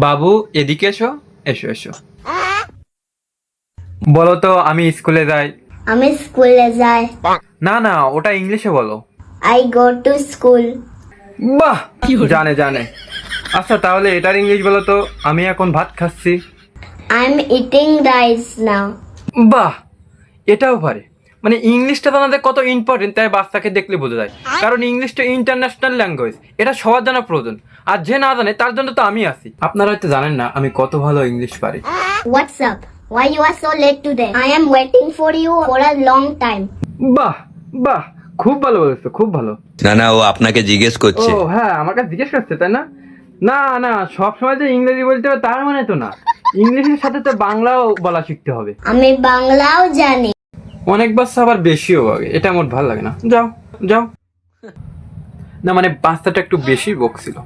বাবু এদিকে এসো, এসো এসো। বলো তো আমি স্কুলে যাই। আমি স্কুলে যাই। না না, ওটা ইংলিশে বলো। I go to school. বাহ, জানে জানে। আচ্ছা তাহলে এটার ইংলিশ বলো তো। আমি এখন ভাত খাচ্ছি। I'm eating rice now. বাহ, এটাও পারে। মানে ইংলিশটা তো আমাদের কত ইম্পর্টেন্ট তাই বাচ্চাকে দেখলে বোঝা যায়। কারণ ইংলিশটা ইন্টারন্যাশনাল ল্যাঙ্গুয়েজ, এটা সবার জানা প্রয়োজন। আর যে না জানে তার জন্য তো আমি আছি। আপনারা হয়তো জানেন না আমি কত ভালো ইংলিশ পারি। What's up? Why you are so late today? I am waiting for you for a long time. বাহ বাহ, খুব ভালো বলেছো, খুব ভালো। না না, ও আপনাকে জিজ্ঞেস ও করছে। হ্যাঁ, আমাকে জিজ্ঞেস করছে তাই না? না না, সব সময় যে ইংরেজি বলতে হবে তার মানে তো না। ইংলিশের সাথে তো বাংলাও বলা শিখতে হবে। আমি বাংলাও জানি। অনেক বাচ্চা আবার বেশিও লাগে, এটা আমার ভালো লাগে না। যাও যাও। না মানে বাচ্চাটা একটু বেশি বকছিল।